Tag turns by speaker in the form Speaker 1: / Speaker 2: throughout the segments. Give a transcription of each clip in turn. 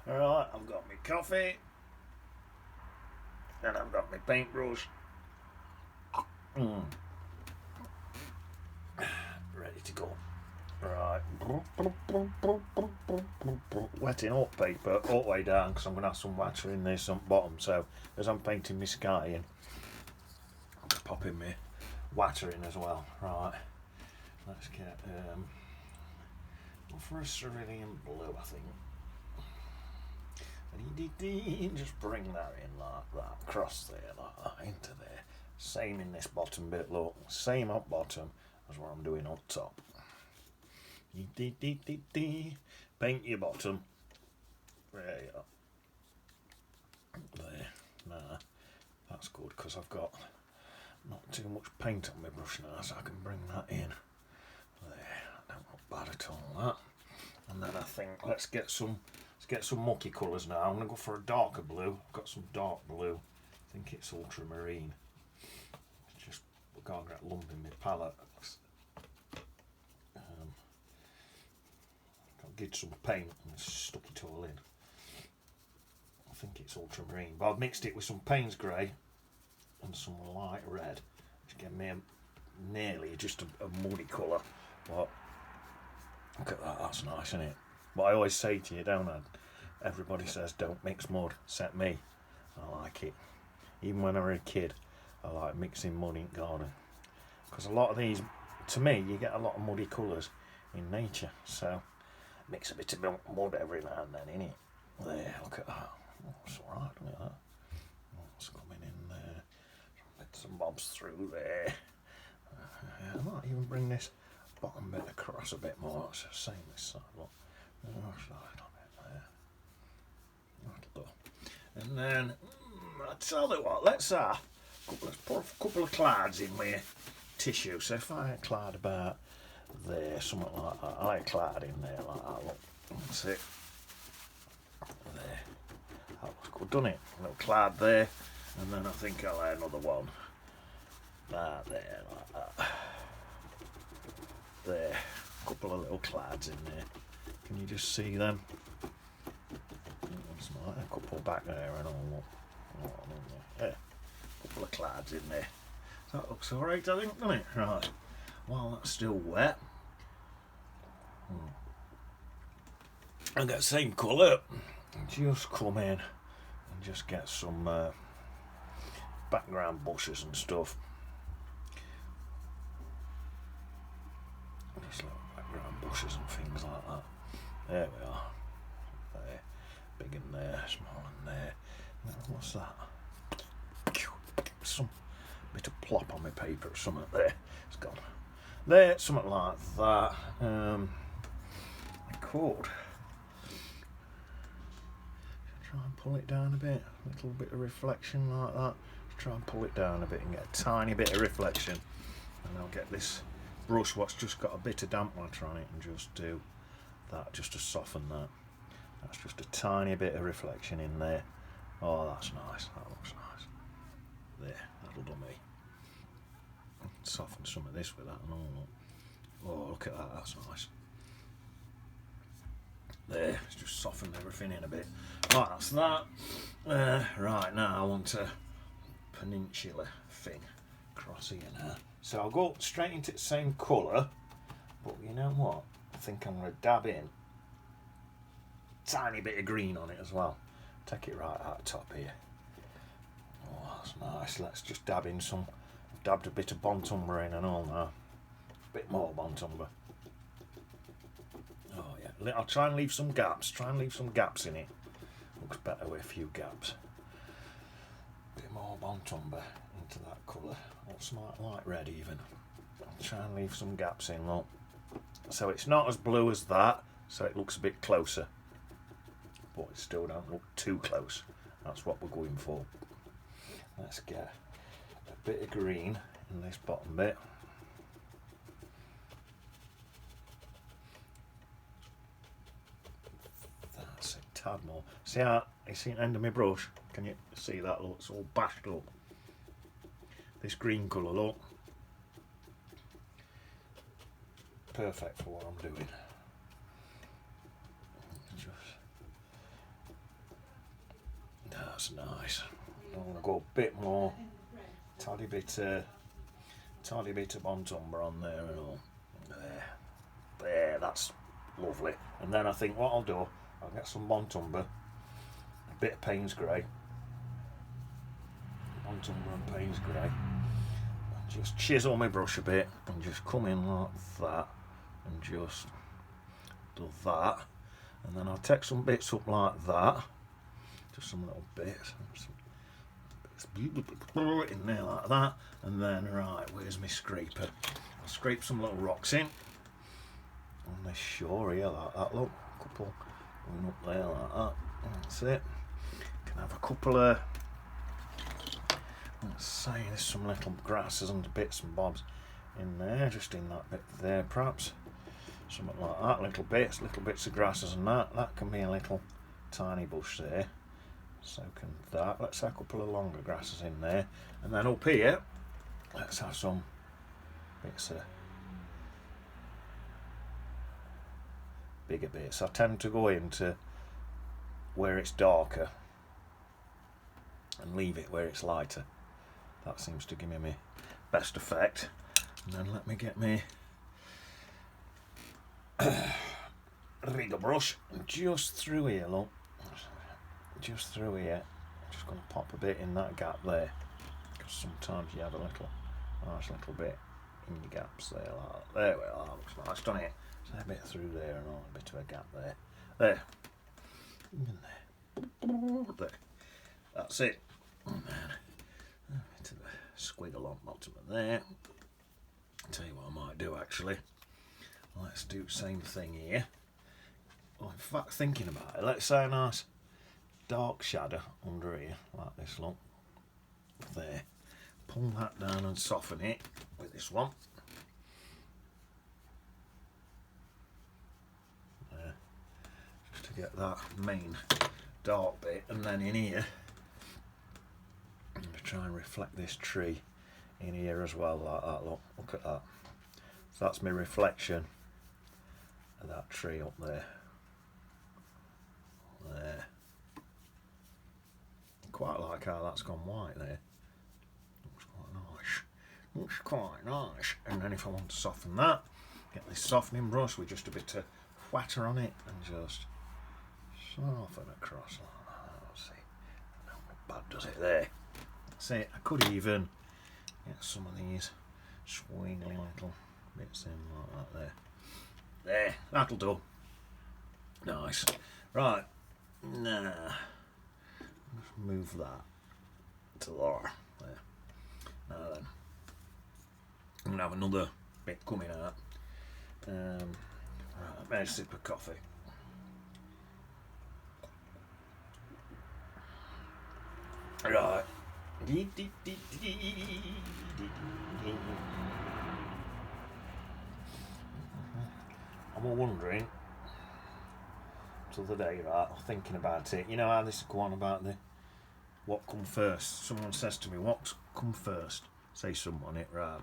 Speaker 1: Alright, I've got my coffee. And I've got my paintbrush. Ready to go. Right. Wetting up paper all the way down because I'm going to have some water in this on bottom. So as I'm painting my sky in, I'm popping my water in as well. Right. Let's get for a cerulean blue, I think. Just bring that in like that, across there, like that, into there. Same in this bottom bit, look. Same up bottom as what I'm doing up top. Paint your bottom. There you are. There. Nah, that's good because I've got not too much paint on my brush now, so I can bring that in. There, that don't look bad at all, that. And then I think let's get some mucky colours now. I'm going to go for a darker blue. I've got some dark blue. I think it's ultramarine. It's just got that lump in my palette. I'll get some paint and stuck it all in. I think it's ultramarine, but I've mixed it with some Payne's grey and some light red to get me nearly just a muddy colour. But look at that, that's nice, isn't it? But I always say to you, don't I? Everybody says don't mix mud, except me. I like it. Even when I was a kid, I like mixing mud in garden. Because a lot of these, to me, you get a lot of muddy colours in nature. So mix a bit of mud every now and then, innit? There, look at that. Oh, it's alright, look at that. Oh, it's coming in there. Bits and bobs through there. I might even bring this bottom bit across a bit more. It's the same this side, look. Side on it there. That'll do. And then, I tell you what, let's put a couple of clouds in with tissue. So if I cloud about there, something like that, I cloud in there like that, look. That's it. There. That looks good, doesn't it? A little cloud there, and then I think I'll add another one. There, like that. There. A couple of little clouds in there. Can you just see them? A couple back there and all. Yeah, a couple of clouds in there. That looks alright, I think, doesn't it? Right. While that's still wet, I've got the same colour. Just come in and just get some background bushes and stuff. Just little background bushes and things like that. There we are. There. Big in there, small in there. What's that? Some bit of plop on my paper or something there. It's gone. There, something like that. I could try and pull it down a bit. A little bit of reflection like that. Try and pull it down a bit and get a tiny bit of reflection. And I'll get this brush what's just got a bit of damp water on it and just do that just to soften that. That's just a tiny bit of reflection in there. Oh, that's nice. That looks nice. There, that'll do me. Soften some of this with that and all. Oh, look at that. That's nice. There, it's just softened everything in a bit. Right, that's that. Right, now I want a peninsula thing across here now. So I'll go straight into the same colour, but you know what? I think I'm going to dab in a tiny bit of green on it as well. Take it right out the top here. Oh, that's nice. Let's just dab in some. I've dabbed a bit of Bontumber in and all now. A bit more Bontumber. Oh yeah. I'll try and leave some gaps. Try and leave some gaps in it. Looks better with a few gaps. A bit more Bontumber into that colour. Looks light red even. I'll try and leave some gaps in, look. So it's not as blue as that, so it looks a bit closer. But it still don't look too close. That's what we're going for. Let's get a bit of green in this bottom bit. That's a tad more. See how you see the end of my brush? Can you see that? Look, it's all bashed up. This green colour, look. Perfect for what I'm doing. Just that's nice. I'll go a bit more, tiny bit of Montumber on there and all. There, that's lovely. And then I think what I'll do, I'll get some Montumber, a bit of Payne's Grey, Montumber and Payne's Grey, and just chisel my brush a bit and just come in like that and just do that. And then I'll take some bits up like that, just some little bits, in there like that. And then, right, where's my scraper? I'll scrape some little rocks in on this shore here like that, look, a couple going up there like that. That's it. Can have a couple of, let's say there's some little grasses and bits and bobs in there, just in that bit there perhaps. Something like that, little bits of grasses and that can be a little tiny bush there. So can that. Let's have a couple of longer grasses in there. And then up here, let's have some bits of bigger bits. I tend to go into where it's darker and leave it where it's lighter. That seems to give me my best effect. And then let me get me rigger brush and just through here, look, just through here. I'm just going to pop a bit in that gap there, because sometimes you have a nice little bit in your gaps there. Like, there we are. Looks nice, doesn't it? So a bit through there and all, a bit of a gap there. There. Even there. There. That's it. And then a bit of a squiggle on bottom of there. I'll tell you what I might do actually. Let's do the same thing here. Oh, in fact, thinking about it, let's say a nice dark shadow under here, like this, look. There. Pull that down and soften it with this one. There. Just to get that main dark bit, and then in here, I'm going to try and reflect this tree in here as well, like that, look. Look at that. So that's my reflection of that tree up there. There. Quite like how that's gone white there. Looks quite nice. Looks quite nice. And then if I want to soften that, get this softening brush with just a bit of whatter on it and just soften across like that. Let's see how bad does it there. See, I could even get some of these swingly little bits in like that there. There, that'll do. Nice. Right, now just move that to there. Now then, I'm going to have another bit coming out. Right, there's a sip of coffee. Right. I'm all wondering, till the day, right, I'm thinking about it. You know how this go on about the what come first? Someone says to me, what come first? Say someone, it right.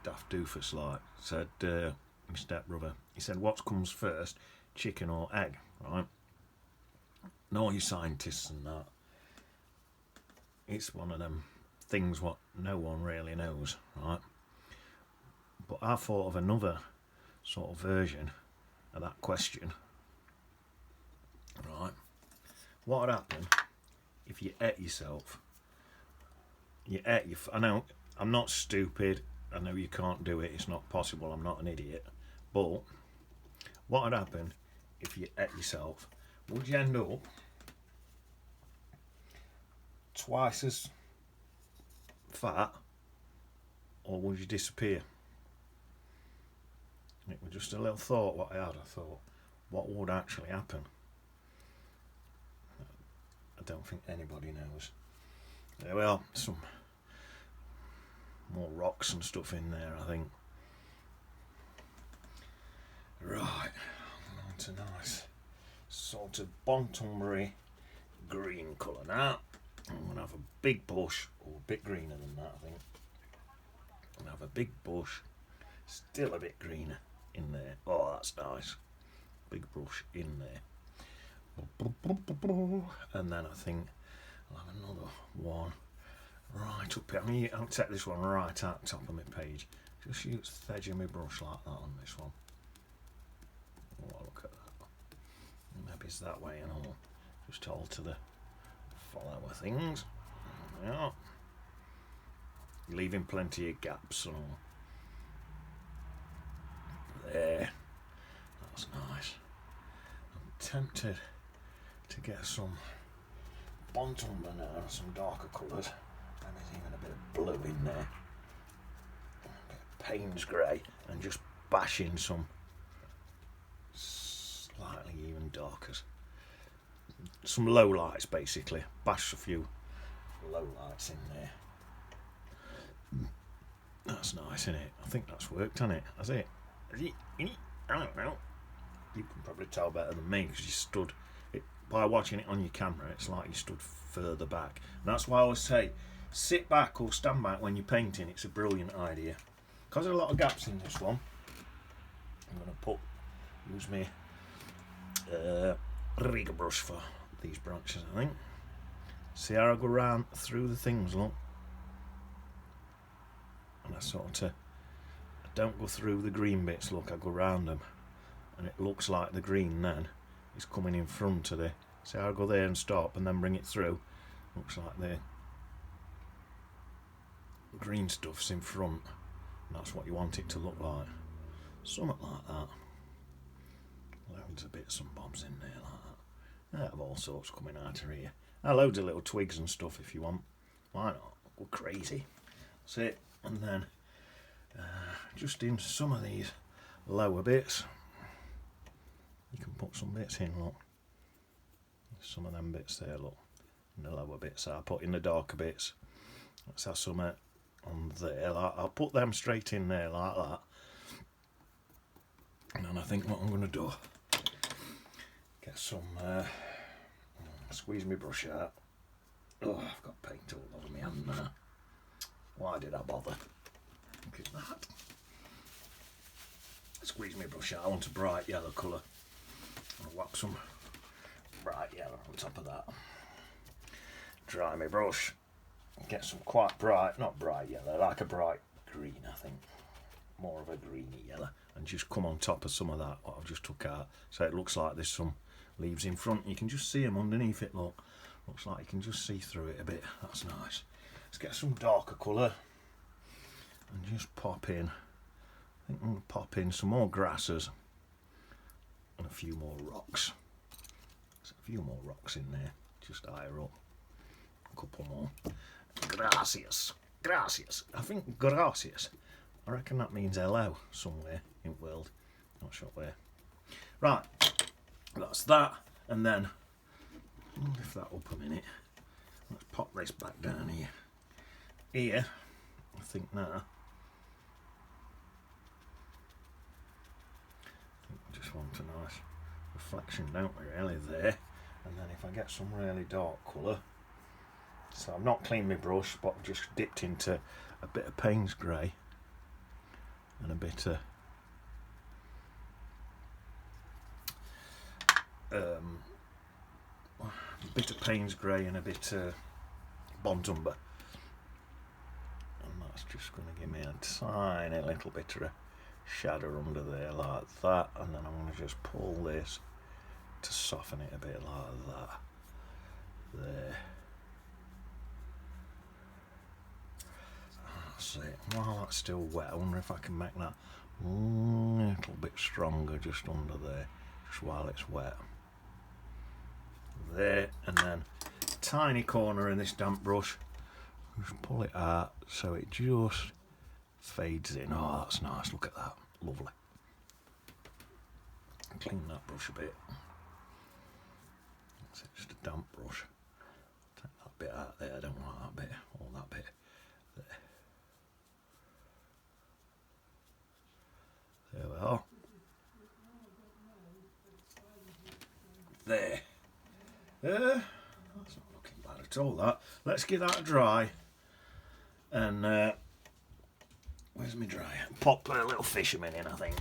Speaker 1: Daft doofus like said, my stepbrother. He said, what comes first, chicken or egg? Right? No, you scientists and that. It's one of them things what no one really knows, right? But I thought of another sort of version of that question. Right? What would happen if you ate yourself? I know I'm not stupid. I know you can't do it. It's not possible. I'm not an idiot. But what would happen if you ate yourself? Would you end up twice as fat, or would you disappear? It was just a little thought what I had. I thought, what would actually happen? I don't think anybody knows. There we are, some more rocks and stuff in there, I think. Right, that's a nice sort of Bontumbery green colour now. I'm going to have a big bush, or a bit greener than that, I think. I'm going to have a big bush, still a bit greener in there. Oh, that's nice. Big brush in there. And then I think I'll have another one right up here. I'll take this one right out the top of my page. Just use the edge of my brush like that on this one. Oh, look at that. Maybe it's that way and I'll just alter the follower things. Yeah. Leaving plenty of gaps and all. There. That's nice. I'm tempted to get some Bontumber now, some darker colours. And there's even a bit of blue in there. A bit of Payne's grey and just bash in some slightly even darkers. Some low lights basically. Bash a few low lights in there. That's nice, isn't it? I think that's worked, hasn't it? Has it? I don't know. You can probably tell better than me because you stood it by watching it on your camera. It's like you stood further back. And that's why I always say, sit back or stand back when you're painting. It's a brilliant idea. Because there are a lot of gaps in this one, I'm going to use my rigger brush for these branches, I think. See how I go round through the things, look. And I don't go through the green bits, look, I go round them. And it looks like the green then is coming in front of the... See how I go there and stop and then bring it through. Looks like the green stuff's in front. And that's what you want it to look like. Something like that. Loads of bits and bobs in there like that. I have all sorts coming out of here. Loads of little twigs and stuff if you want. Why not? Go crazy. That's it. And then just in some of these lower bits, you can put some bits in, look. Some of them bits there, look. And the lower bits I put in the darker bits. Let's have some on there. I'll put them straight in there like that. And then I think what I'm going to do, get some, squeeze my brush out. Oh, I've got paint all over my hand now. Why did I bother? Look at that. Squeeze my brush out. I want a bright yellow colour. I'll whack some bright yellow on top of that. Dry my brush. Get some quite bright, not bright yellow, like a bright green, I think. More of a greeny yellow. And just come on top of some of that, what I've just took out. So it looks like there's some leaves in front. You can just see them underneath it, look. Looks like you can just see through it a bit. That's nice. Let's get some darker colour and just pop in. I think I'm going to pop in some more grasses and a few more rocks. There's a few more rocks in there, just higher up. A couple more. Gracias. Gracias. I think gracias. I reckon that means hello somewhere in the world. Not sure where. Right, that's that. And then, I'll lift that up a minute. Let's pop this back down here. Here, I think now, I think we just want a nice reflection, don't we, really, there. And then if I get some really dark colour, so I've not cleaned my brush, but I've just dipped into a bit of Payne's grey and a bit of Payne's grey and a bit of Bontumber. And that's just going to give me a tiny little bit of a shadow under there like that, and then I'm going to just pull this to soften it a bit like that. There. That's it. While that's still wet, I wonder if I can make that a little bit stronger just under there, just while it's wet. There, and then tiny corner in this damp brush, just pull it out so it just fades in. Oh, that's nice, look at that, lovely. Clean that brush a bit. That's it, just a damp brush. Take that bit out there, I don't want that bit, or that bit. There we are. There. That's not looking bad at all, that. Let's get that dry. And, where's my dryer? Pop a little fisherman in, I think.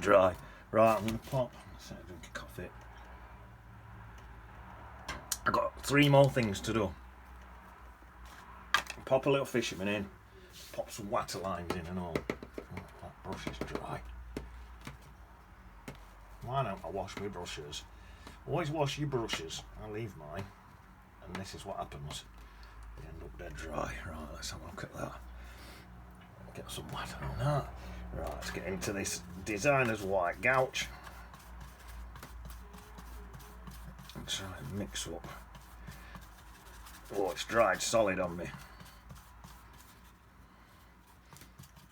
Speaker 1: dry. Right, I'm going to pop. Let's have a drink of coffee. I've got 3 more things to do. Pop a little fisherman in. Pop some water lines in and all. Oh, that brush is dry. Why don't I wash my brushes? Always wash your brushes. I leave mine. And this is what happens. They end up dead dry. Right, let's have a look at that. Get some water on that. Right, let's get into this designer's white gouache. And try and mix up. Oh, it's dried solid on me.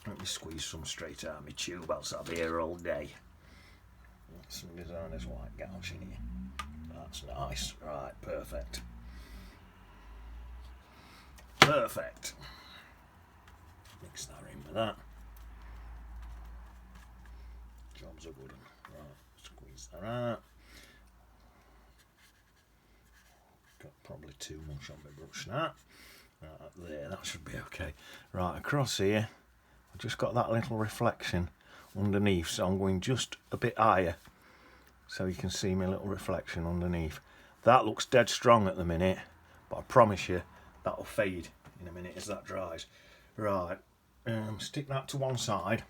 Speaker 1: Let me squeeze some straight out of my tube, else I'll be here all day. Some designer's white gouache in here. That's nice. Right, perfect. Perfect. Mix that in with that. Job's a good one. Right, squeeze that out. Got probably too much on my brush now. Right, there, that should be okay. Right, across here, I've just got that little reflection underneath, so I'm going just a bit higher so you can see my little reflection underneath. That looks dead strong at the minute, but I promise you that'll fade in a minute as that dries. Right, stick that to one side.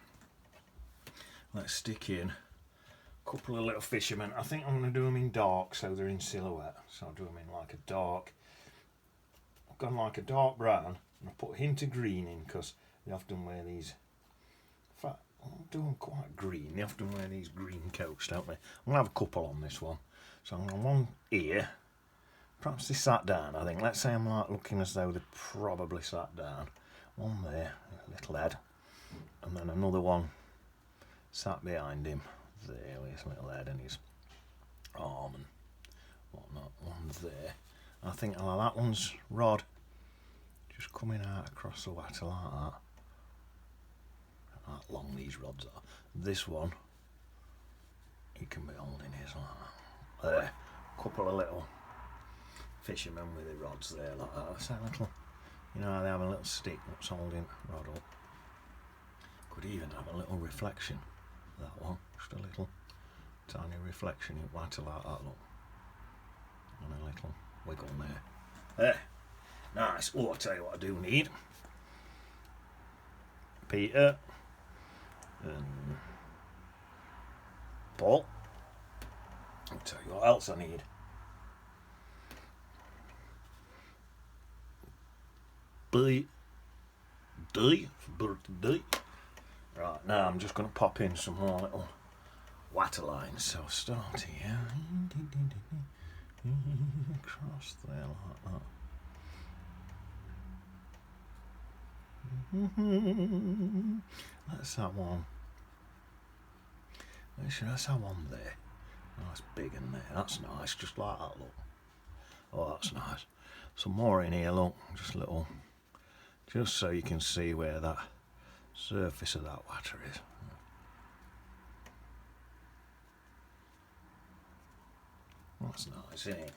Speaker 1: Let's stick in a couple of little fishermen. I think I'm going to do them in dark so they're in silhouette. So I'll do them in like a dark, I've gone like a dark brown, and I put a hint of green in because they often wear these, in fact, I'm doing quite green. They often wear these green coats, don't they? I'm going to have a couple on this one. So I'm going to one here. Perhaps they sat down, I think. Let's say I'm like looking as though they probably sat down. One there, a little head. And then another one sat behind him. There with his little head and his arm and whatnot. One there. I think that one's rod just coming out across the water like that. How long these rods are. This one, he can be holding his like that. There, a couple of little fishermen with the rods there like that. That's a little, you know how they have a little stick that's holding rod up. Could even have a little reflection. That one, just a little tiny reflection in water like that, look. And a little wiggle there. There, nice. Oh, I'll tell you what I do need. Peter and Paul. I'll tell you what else I need. Birthday. Right, now I'm just going to pop in some more little water lines. So I'll start here. Across there like that. That's that one. That's that one there. Nice big in there. That's nice, just like that, look. Oh, that's nice. Some more in here, look. Just little, just so you can see where that surface of that water is. That's nice, isn't it?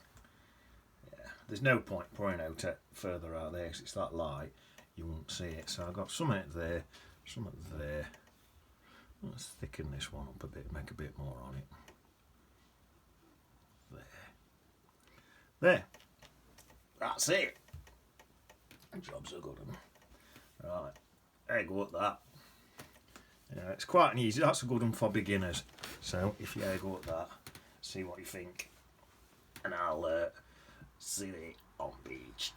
Speaker 1: Yeah. There's no point pouring out it further out there because it's that light. You won't see it. So I've got some there, some there. Let's thicken this one up a bit, make a bit more on it. There. There. That's it. Job's a good one. Right. There you go at that. Yeah, it's quite an easy. That's a good one for beginners. So if you go at that, see what you think. And I'll see you on beach.